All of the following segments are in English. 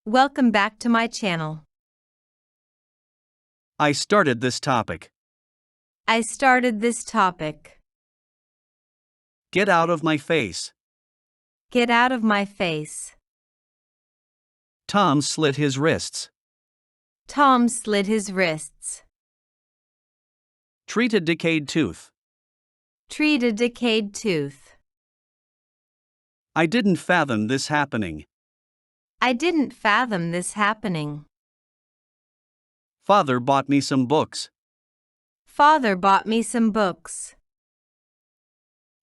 Welcome back to my channel. I started this topic. I started this topic. Get out of my face. Get out of my face. Tom slit his wrists. Tom slit his wrists. Treat a decayed tooth. Treat a decayed tooth. I didn't fathom this happening. I didn't fathom this happening. Father bought me some books. Father bought me some books.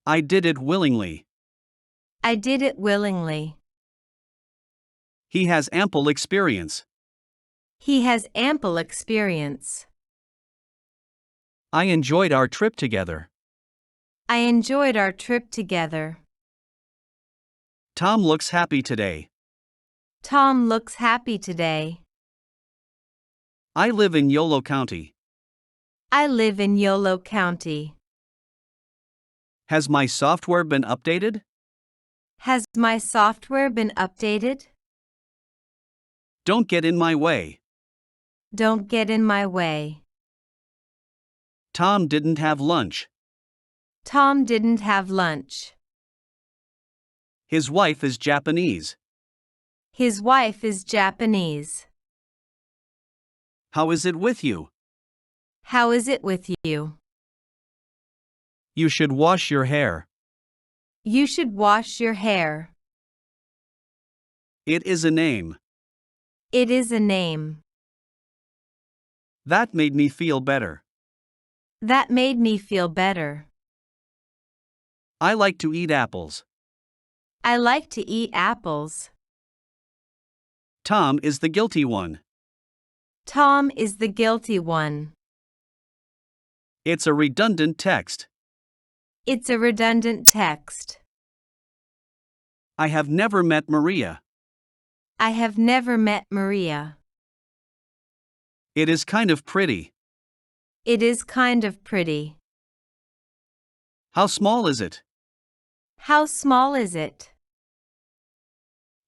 I did it willingly. I did it willingly. He has ample experience. He has ample experience. I enjoyed our trip together. I enjoyed our trip together. Tom looks happy today. Tom looks happy today. I live in Yolo County. I live in Yolo County. Has my software been updated? Has my software been updated? Don't get in my way. Don't get in my way. Tom didn't have lunch. Tom didn't have lunch. His wife is Japanese. His wife is Japanese. How is it with you? How is it with you? You should wash your hair. You should wash your hair. It is a name. It is a name. That made me feel better. That made me feel better. I like to eat apples. I like to eat apples. Tom is the guilty one. Tom is the guilty one. It's a redundant text. It's a redundant text. I have never met Maria. I have never met Maria. It is kind of pretty. It is kind of pretty. How small is it? How small is it?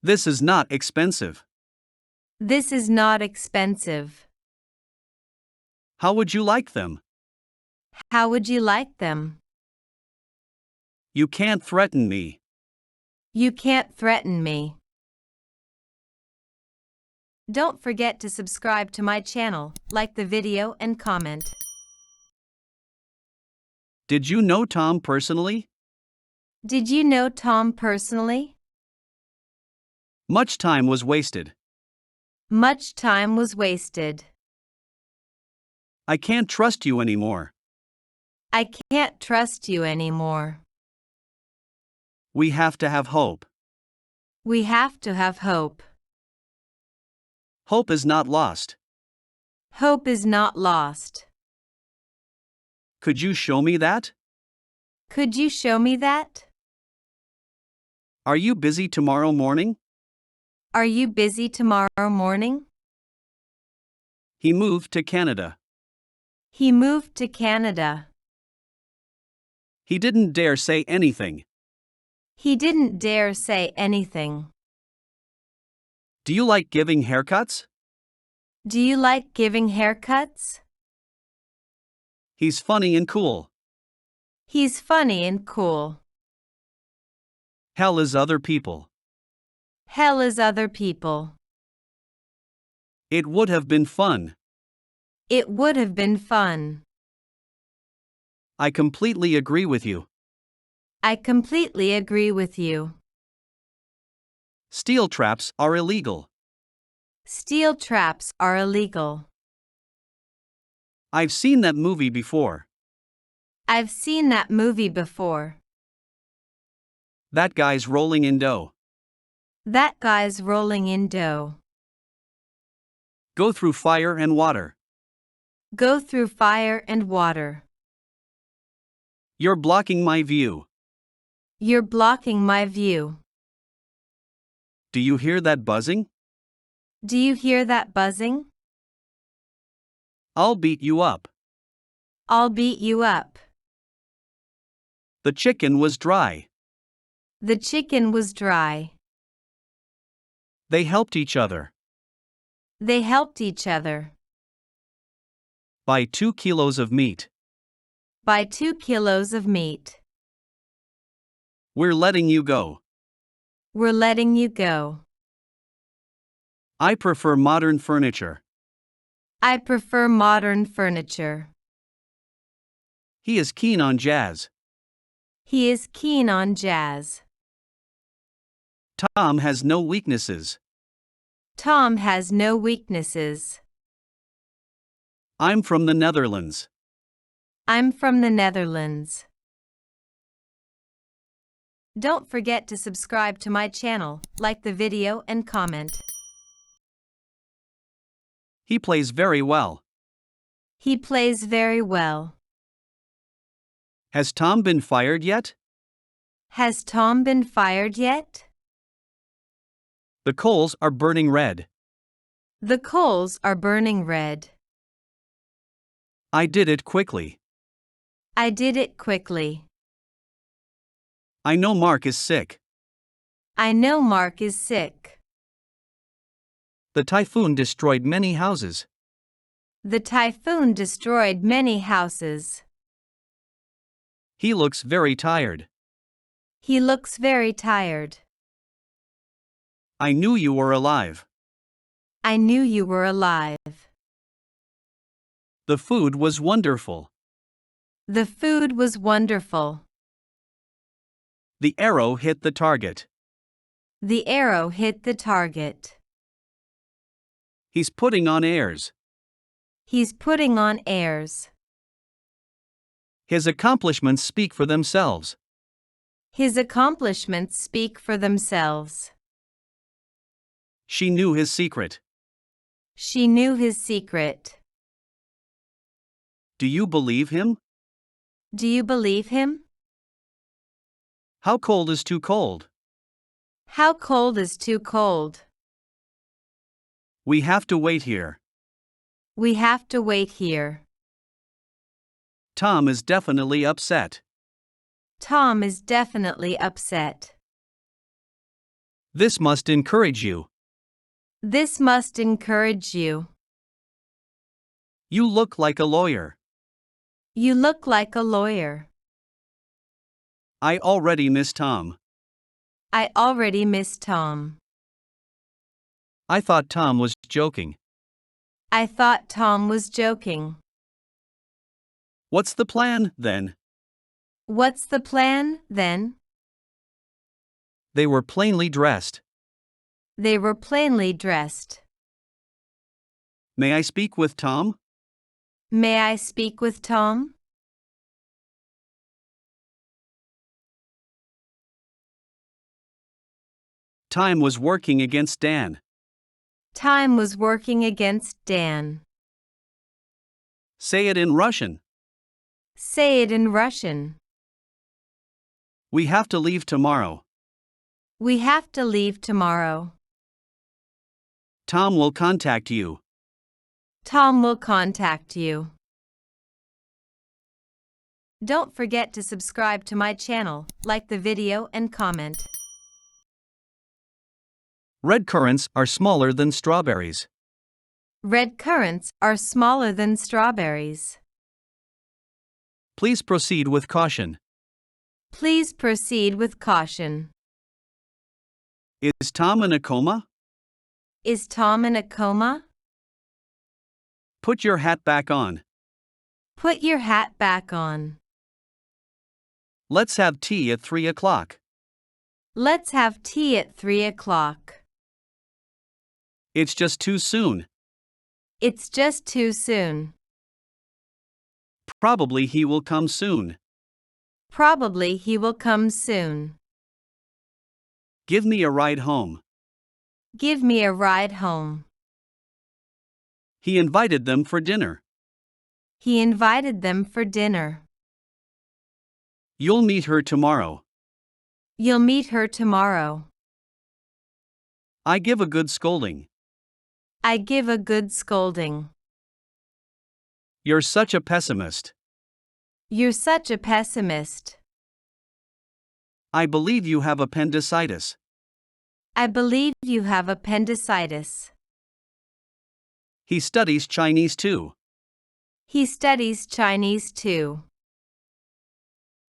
This is not expensive. This is not expensive. How would you like them? How would you like them? You can't threaten me. You can't threaten me. Don't forget to subscribe to my channel, like the video and comment. Did you know Tom personally? Did you know Tom personally? Much time was wasted. Much time was wasted. I can't trust you anymore. I can't trust you anymore. We have to have hope. We have to have hope. Hope is not lost. Hope is not lost. Could you show me that? Could you show me that? Are you busy tomorrow morning? Are you busy tomorrow morning? He moved to Canada. He moved to Canada. He didn't dare say anything. He didn't dare say anything. Do you like giving haircuts? Do you like giving haircuts? He's funny and cool. He's funny and cool. Hell is other people. Hell is other people. It would have been fun. It would have been fun. I completely agree with you. I completely agree with you. Steel traps are illegal. Steel traps are illegal. I've seen that movie before. I've seen that movie before. That guy's rolling in dough. That guy's rolling in dough. Go through fire and water. Go through fire and water. You're blocking my view. You're blocking my view. Do you hear that buzzing? Do you hear that buzzing? I'll beat you up. I'll beat you up. The chicken was dry. The chicken was dry. They helped each other. They helped each other. Buy 2 kilos of meat. Buy 2 kilos of meat. We're letting you go. We're letting you go. I prefer modern furniture. I prefer modern furniture. He is keen on jazz. He is keen on jazz. Tom has no weaknesses. Tom has no weaknesses. I'm from the Netherlands. I'm from the Netherlands. Don't forget to subscribe to my channel, like the video and comment. He plays very well. He plays very well. Has Tom been fired yet? Has Tom been fired yet? The coals are burning red. The coals are burning red. I did it quickly. I did it quickly. I know Mark is sick. I know Mark is sick. The typhoon destroyed many houses. The typhoon destroyed many houses. He looks very tired. He looks very tired. I knew you were alive. I knew you were alive. The food was wonderful. The food was wonderful. The arrow hit the target. The arrow hit the target. He's putting on airs. He's putting on airs. His accomplishments speak for themselves. His accomplishments speak for themselves. She knew his secret. She knew his secret. Do you believe him? Do you believe him? How cold is too cold? How cold is too cold? We have to wait here. We have to wait here. Tom is definitely upset. Tom is definitely upset. This must encourage you. This must encourage you. You look like a lawyer. You look like a lawyer. I already miss Tom. I already miss Tom. I thought Tom was joking. I thought Tom was joking. What's the plan, then? What's the plan, then? They were plainly dressed. They were plainly dressed. May I speak with Tom? May I speak with Tom? Time was working against Dan. Time was working against Dan. Say it in Russian. Say it in Russian. We have to leave tomorrow. We have to leave tomorrow. Tom will contact you. Tom will contact you. Don't forget to subscribe to my channel, like the video and comment. Red currants are smaller than strawberries. Red currants are smaller than strawberries. Please proceed with caution. Please proceed with caution. Is Tom in a coma? Is Tom in a coma? Put your hat back on. Put your hat back on. Let's have tea at 3 o'clock. Let's have tea at 3 o'clock. It's just too soon. It's just too soon. Probably he will come soon. Probably he will come soon. Give me a ride home. Give me a ride home. He invited them for dinner. He invited them for dinner. You'll meet her tomorrow. You'll meet her tomorrow. I give a good scolding. I give a good scolding. You're such a pessimist. You're such a pessimist. I believe you have appendicitis. I believe you have appendicitis. He studies Chinese too. He studies Chinese too.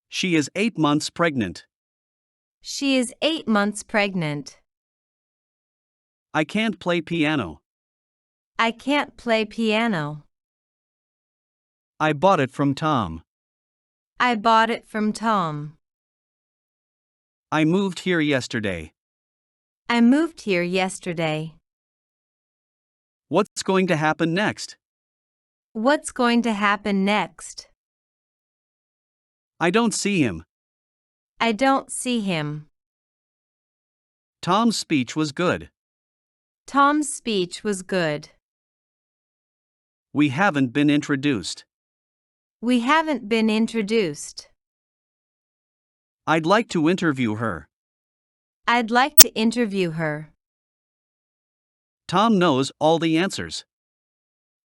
She is 8 months pregnant. She is 8 months pregnant. I can't play piano. I can't play piano. I bought it from Tom. I bought it from Tom. I moved here yesterday. I moved here yesterday. What's going to happen next? What's going to happen next? I don't see him. I don't see him. Tom's speech was good. Tom's speech was good. We haven't been introduced. We haven't been introduced. I'd like to interview her. I'd like to interview her. Tom knows all the answers.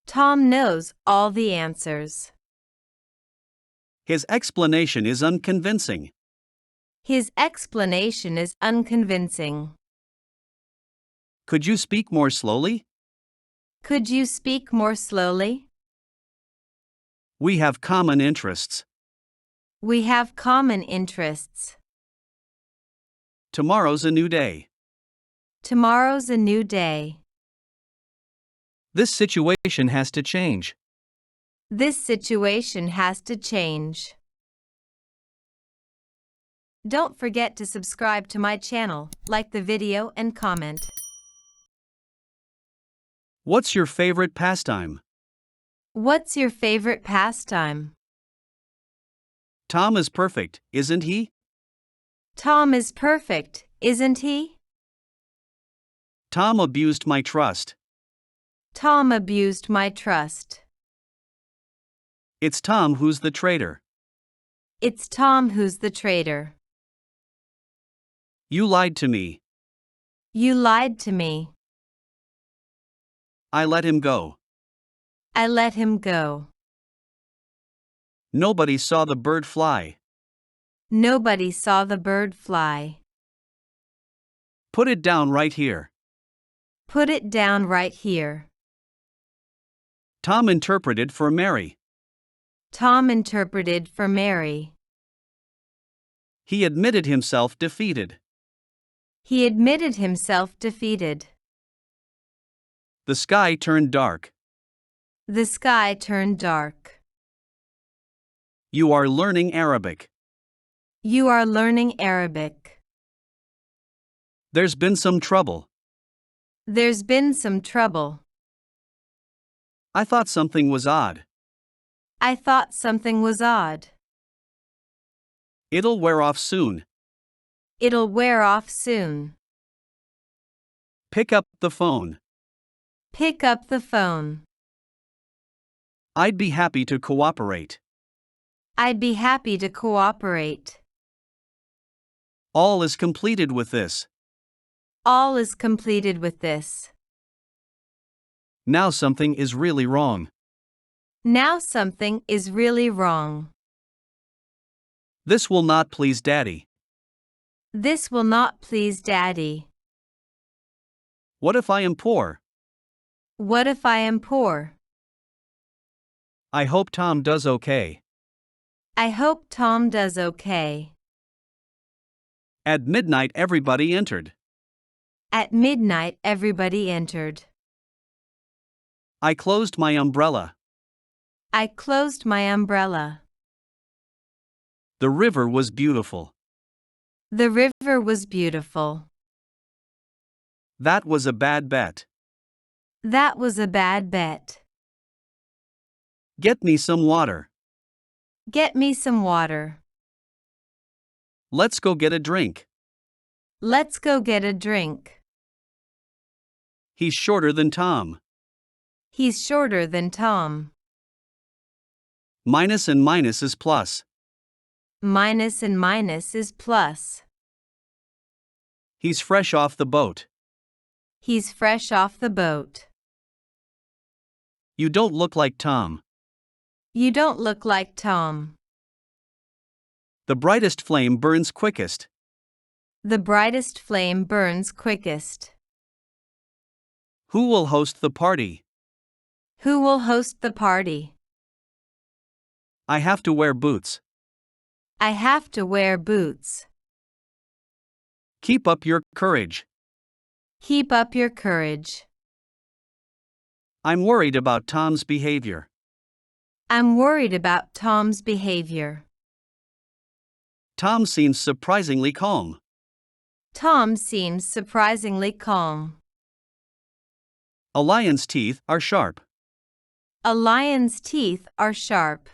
Tom knows all the answers. His explanation is unconvincing. His explanation is unconvincing. Could you speak more slowly? Could you speak more slowly? We have common interests. We have common interests. Tomorrow's a new day. Tomorrow's a new day. This situation has to change. This situation has to change. Don't forget to subscribe to my channel, like the video and comment. What's your favorite pastime? What's your favorite pastime? Tom is perfect, isn't he? Tom is perfect, isn't he? Tom abused my trust. Tom abused my trust. It's Tom who's the traitor. It's Tom who's the traitor. You lied to me. You lied to me. I let him go. I let him go. Nobody saw the bird fly. Nobody saw the bird fly. Put it down right here. Put it down right here. Tom interpreted for Mary. Tom interpreted for Mary. He admitted himself defeated. He admitted himself defeated. The sky turned dark. The sky turned dark. You are learning Arabic. You are learning Arabic. There's been some trouble. There's been some trouble. I thought something was odd. I thought something was odd. It'll wear off soon. It'll wear off soon. Pick up the phone. Pick up the phone. I'd be happy to cooperate. I'd be happy to cooperate. All is completed with this. All is completed with this. Now something is really wrong. Now something is really wrong. This will not please Daddy. This will not please Daddy. What if I am poor? What if I am poor? I hope Tom does okay. I hope Tom does okay. At midnight everybody entered. At midnight everybody entered. I closed my umbrella. I closed my umbrella. The river was beautiful. The river was beautiful. That was a bad bet. That was a bad bet. Get me some water. Get me some water. Let's go get a drink. Let's go get a drink. He's shorter than Tom. He's shorter than Tom. Minus and minus is plus. Minus and minus is plus. He's fresh off the boat. He's fresh off the boat. You don't look like Tom. You don't look like Tom. The brightest flame burns quickest. The brightest flame burns quickest. Who will host the party? Who will host the party? I have to wear boots. I have to wear boots. Keep up your courage. Keep up your courage. I'm worried about Tom's behavior. I'm worried about Tom's behavior. Tom seems surprisingly calm. Tom seems surprisingly calm. A lion's teeth are sharp. A lion's teeth are sharp.